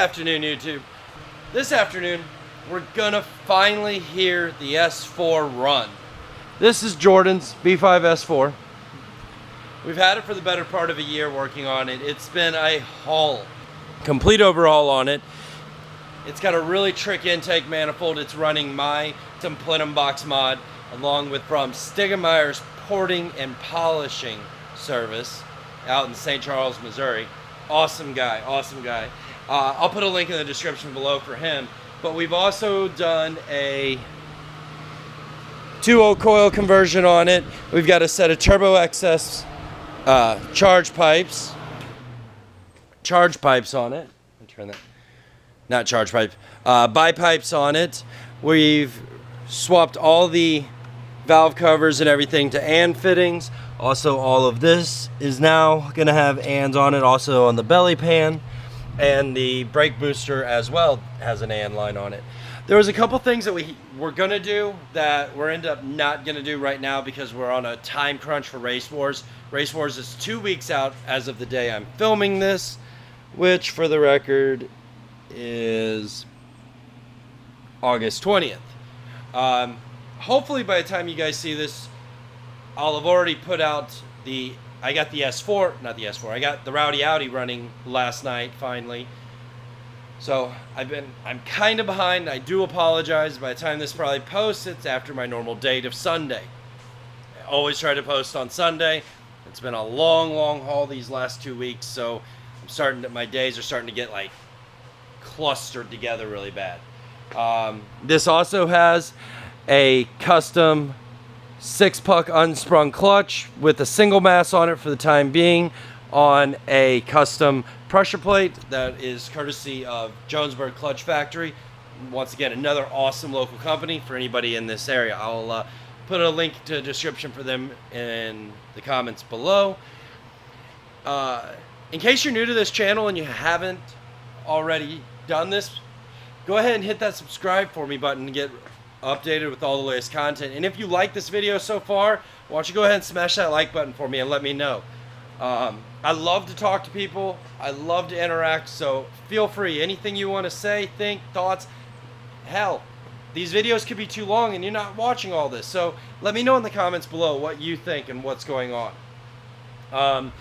afternoon, YouTube. This afternoon, we're gonna finally hear the S4 run. This is Jordan's B5 S4. We've had it for the better part of a year working on it. It's been a haul, complete overhaul on it. It's got a really trick intake manifold. It's running my Templatum box mod along with from Stigemeyer's porting and polishing service out in St. Charles, Missouri. Awesome guy, awesome guy. I'll put a link in the description below for him. But we've also done a 2.0 coil conversion on it. We've got a set of Turbo XS charge pipes on it. Turn that. Not charge pipe. Bipipes on it. We've swapped all the valve covers and everything to AND fittings. Also, all of this is now going to have ANDs on it. Also on the belly pan. And the brake booster as well has an AND line on it. There was a couple things that we were going to do that we're end up not going to do right now because we're on a time crunch for Race Wars. Race Wars is 2 weeks out as of the day I'm filming this, which for the record is August 20th. Hopefully by the time you guys see this, I'll have already put out I got the S4, not the S4, I got the RwdyAudi running last night, finally. So, I'm kind of behind. I do apologize. By the time this probably posts, it's after my normal date of Sunday. I always try to post on Sunday. It's been a long, long haul these last 2 weeks, so my days are starting to get, like, clustered together really bad. This also has a custom 6-puck unsprung clutch with a single mass on it for the time being on a custom pressure plate that is courtesy of Jonesburg Clutch Factory. Once again, another awesome local company for anybody in this area. I'll put a link to the description for them in the comments below. In case you're new to this channel and you haven't already done this, go ahead and hit that subscribe for me button to get updated with all the latest content. And if you like this video so far, why don't you go ahead and smash that like button for me and let me know. I love to talk to people. I love to interact, so feel free. Anything you want to say, think, thoughts. Hell, these videos could be too long and you're not watching all this. So let me know in the comments below what you think and what's going on.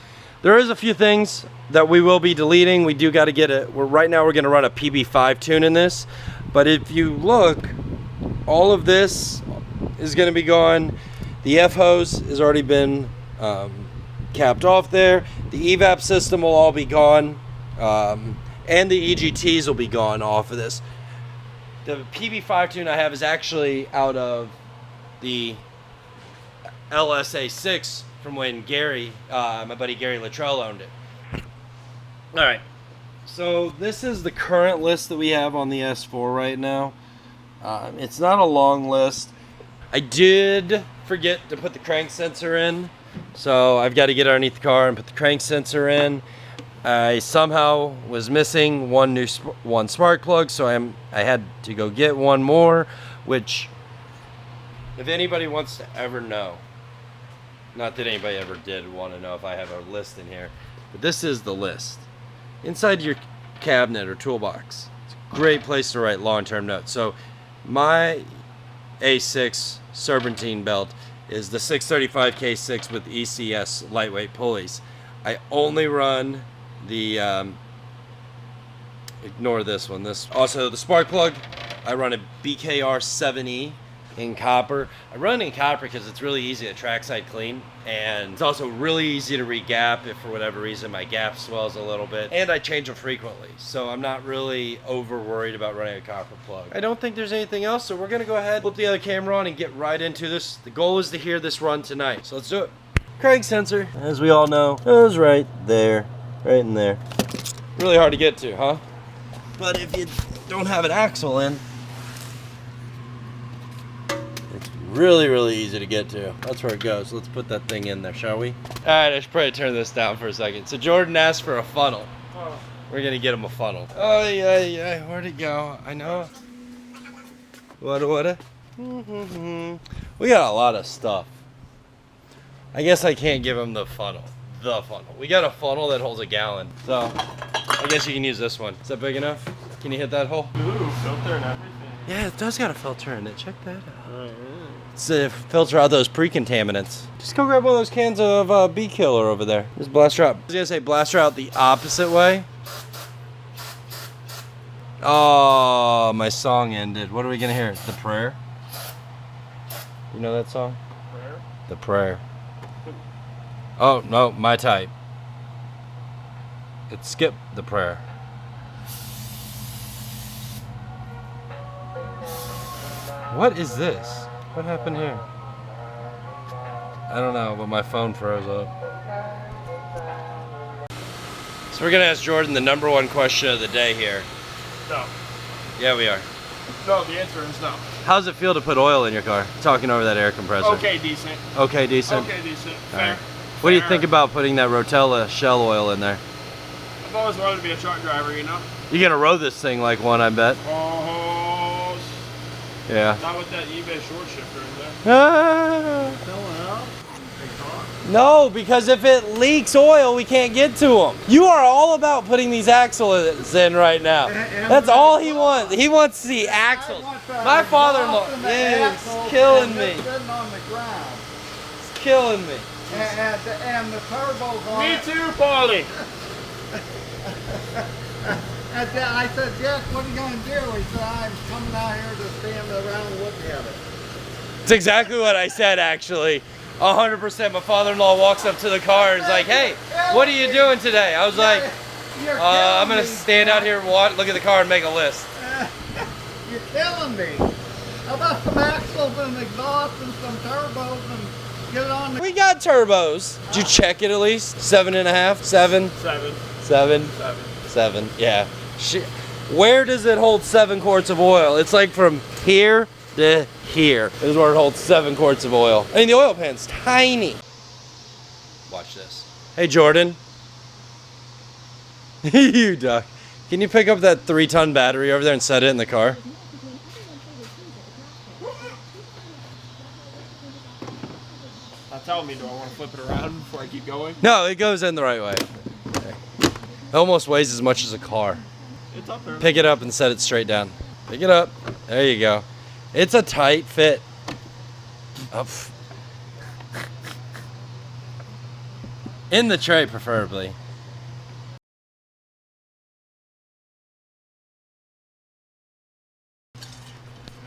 There is a few things that we will be deleting. We do got to get it. Right now we're going to run a PB5 tune in this. But if you look, all of this is going to be gone. The F-hose has already been capped off there. The evap system will all be gone. And the EGTs will be gone off of this. The PB5 tune I have is actually out of the LSA6 from when Gary, my buddy Gary Luttrell owned it. Alright, so this is the current list that we have on the S4 right now. It's not a long list. I did forget to put the crank sensor in, so I've got to get underneath the car and put the crank sensor in. I somehow was missing one spark plug, so I had to go get one more, which if anybody wants to ever know, not that anybody ever did want to know if I have a list in here, but this is the list. Inside your cabinet or toolbox. It's a great place to write long-term notes. So my A6 serpentine belt is the 635K6 with ECS lightweight pulleys. I only run the, ignore this one. Also the spark plug, I run a BKR 7E in copper. I run it in copper because it's really easy to trackside clean, and it's also really easy to re-gap if for whatever reason my gap swells a little bit, and I change them frequently, so I'm not really over worried about running a copper plug. I don't think there's anything else, so we're gonna go ahead, flip the other camera on and get right into this. The goal is to hear this run tonight, so let's do it. Crank sensor, as we all know, is right there, right in there. Really hard to get to, huh? But if you don't have an axle in, really, really easy to get to. That's where it goes. Let's put that thing in there, shall we? Alright, I should probably turn this down for a second. So Jordan asked for a funnel. Oh. We're gonna get him a funnel. Oh, yeah. Where'd it go? I know. What? We got a lot of stuff. I guess I can't give him the funnel. We got a funnel that holds a gallon. So I guess you can use this one. Is that big enough? Can you hit that hole? Ooh, filter and everything. Yeah, it does got a filter in it. Check that out. It's to filter out those pre-contaminants. Just go grab one of those cans of bee killer over there. Just blast her out. I was gonna say blast her out the opposite way. Oh, my song ended. What are we gonna hear? The prayer? You know that song? Prayer? The prayer. Oh, no, my type. It skipped the prayer. What is this? What happened here? I don't know, but my phone froze up. So we're gonna ask Jordan the #1 question of the day here. No. Yeah, we are. No, the answer is no. How does it feel to put oil in your car? Talking over that air compressor. Okay, decent. Okay, decent. Okay, decent. All Fair. right. What do you Fair. think about putting that Rotella shell oil in there? I've always wanted to be a truck driver, you know? You're gonna row this thing like one, I bet. Oh, Yeah. not with that eBay short shifter in there. Ah. Filling out? No, because if it leaks oil, we can't get to them. You are all about putting these axles in right now. That's all he wants. He wants to see axles. My father-in-law is killing me. Sitting on the ground. It's killing me. And the turbos on Me it. too, Paulie. And then I said, Jack, what are you going to do? He said, I'm coming out here to stand around and look at it. It's exactly what I said, actually. 100%. My father-in-law walks up to the car and is like, hey, what are you doing today? I was like, I'm going to stand out here and look at the car and make a list. You're killing me. How about some axles and exhaust and some turbos and get it on the... We got turbos. Did you check it at least? 7.5? 7? 7. 7? 7. Yeah. Where does it hold 7 quarts of oil? It's like from here to here. This is where it holds 7 quarts of oil. I mean, the oil pan's tiny. Watch this. Hey, Jordan. You duck. Can you pick up that 3-ton battery over there and set it in the car? Tell me, do I want to flip it around before I keep going? No, it goes in the right way. Okay. It almost weighs as much as a car. It's up there. Pick it up and set it straight down. Pick it up. There you go. It's a tight fit. Up. In the tray, preferably.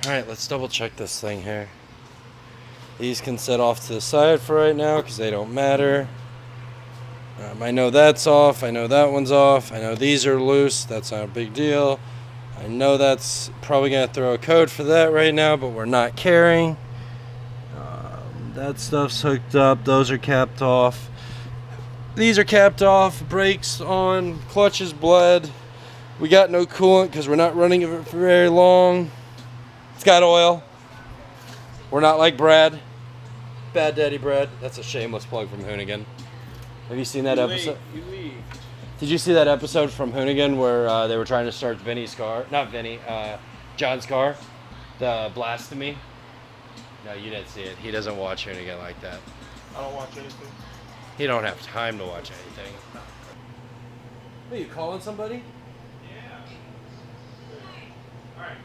All right, let's double check this thing here. These can set off to the side for right now because they don't matter. I know that's off. I know that one's off. I know these are loose. That's not a big deal. I know that's probably going to throw a code for that right now, but we're not caring. That stuff's hooked up. Those are capped off. These are capped off. Brakes on. Clutch is bled. We got no coolant because we're not running it for very long. It's got oil. We're not like Brad. Bad Daddy Brad. That's a shameless plug from Hoonigan. Have you seen that episode? Did you see that episode from Hoonigan where they were trying to start Vinny's car? Not Vinny, John's car. The Blasphemy. No, you didn't see it. He doesn't watch Hoonigan like that. I don't watch anything. He don't have time to watch anything. Are you calling somebody? Yeah. Alright.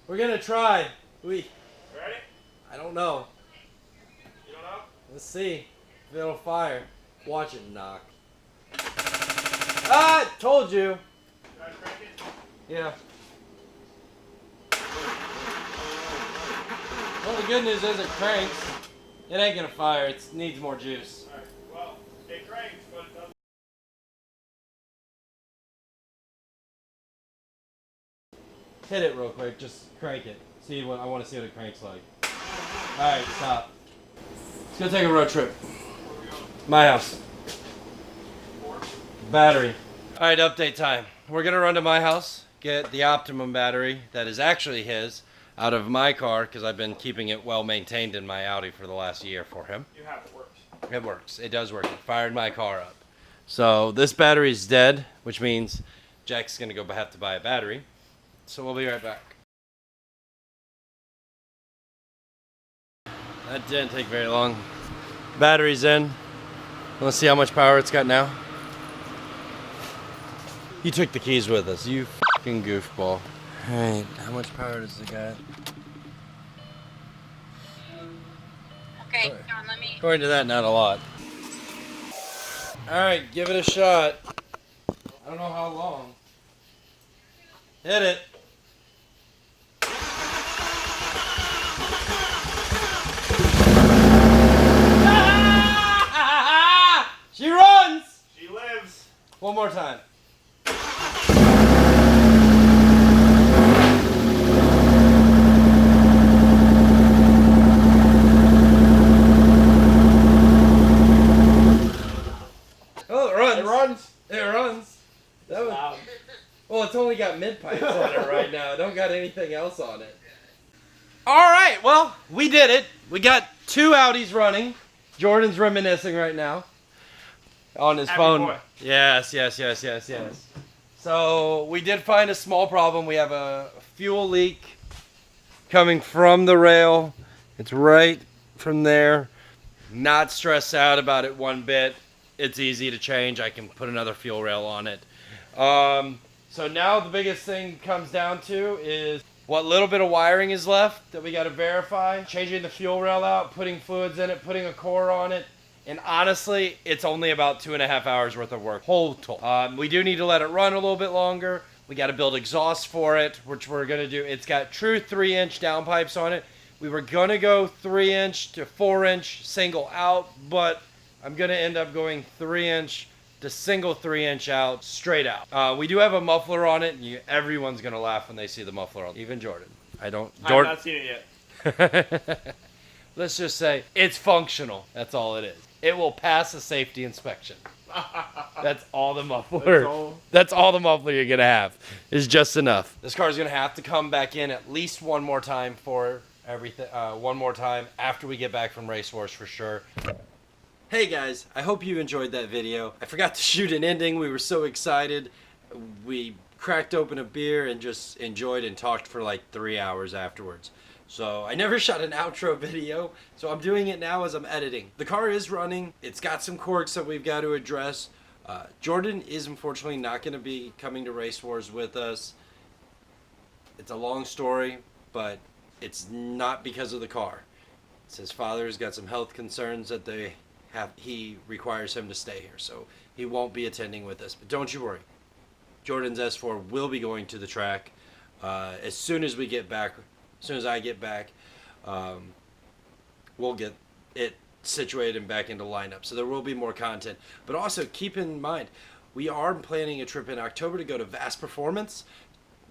We're gonna try. Ready? I don't know. You don't know? Let's see if it'll fire. Watch it knock. Ah! Told you. Try to crank it? Yeah. Well, the good news is it cranks. It ain't gonna fire. It needs more juice. Alright. Well, it cranks, but it doesn't. Hit it real quick. Just crank it. See what I want to see what it cranks like. All right, stop. Let's go take a road trip. My house. Battery. All right, update time. We're gonna run to my house, get the Optimum battery that is actually his out of my car because I've been keeping it well maintained in my Audi for the last year for him. You have it works. It works. It does work. It fired my car up. So this battery's dead, which means Jack's gonna go have to buy a battery. So we'll be right back. That didn't take very long. Battery's in. Let's see how much power it's got now. He took the keys with us. You fucking goofball. Alright, how much power does it got? Okay, John, let me. According to that, not a lot. Alright, give it a shot. I don't know how long. Hit it. She runs! She lives. One more time. Oh, it runs. It runs. It runs. That was, Loud. well, it's only got mid pipes on it right now. It don't got anything else on it. All right, well, we did it. We got 2 Audis running. Jordan's reminiscing right now on his Happy phone. boy. Yes. So we did find a small problem. We have a fuel leak coming from the rail. It's right from there. Not stressed out about it one bit. It's easy to change. I can put another fuel rail on it. So now the biggest thing comes down to is what little bit of wiring is left that we got to verify. Changing the fuel rail out, putting fluids in it, putting a core on it. And honestly, it's only about 2.5 hours worth of work. Total. We do need to let it run a little bit longer. We got to build exhaust for it, which we're going to do. It's got true 3-inch downpipes on it. We were going to go 3-inch to 4-inch single out, but I'm going to end up going 3-inch to single 3-inch out, straight out. We do have a muffler on it, and everyone's going to laugh when they see the muffler on it. Even Jordan. I've Jordan. not seen it yet. Let's just say it's functional. That's all it is. It will pass a safety inspection. That's all the muffler. That's all the muffler you're going to have. Is just enough. This car is going to have to come back in at least one more time for everything. One more time after we get back from Race Wars for sure. Hey guys, I hope you enjoyed that video. I forgot to shoot an ending. We were so excited. We cracked open a beer and just enjoyed and talked for like 3 hours afterwards. So I never shot an outro video, so I'm doing it now as I'm editing. The car is running. It's got some quirks that we've got to address. Jordan is unfortunately not going to be coming to Race Wars with us. It's a long story, but it's not because of the car. It's his father's got some health concerns that he requires him to stay here, so he won't be attending with us. But don't you worry. Jordan's S4 will be going to the track as soon as we get back. As soon as I get back, we'll get it situated and back into lineup. So there will be more content. But also keep in mind, we are planning a trip in October to go to Vast Performance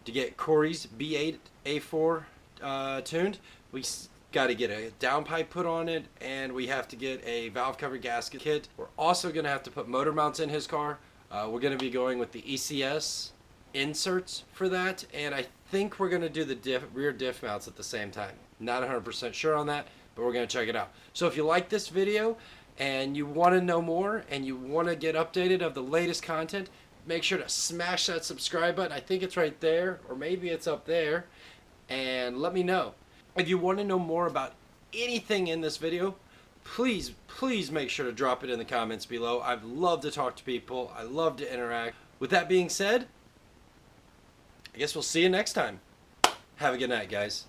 to get Corey's B8 A4 tuned. We got to get a downpipe put on it, and we have to get a valve cover gasket kit. We're also going to have to put motor mounts in his car. We're going to be going with the ECS inserts for that, and I think we're going to do the rear diff mounts at the same time. Not 100% sure on that, but we're going to check it out. So if you like this video and you want to know more and you want to get updated of the latest content, make sure to smash that subscribe button. I think it's right there, or maybe it's up there, and let me know. If you want to know more about anything in this video, please make sure to drop it in the comments below. I'd love to talk to people. I love to interact. With that being said, I guess we'll see you next time. Have a good night, guys.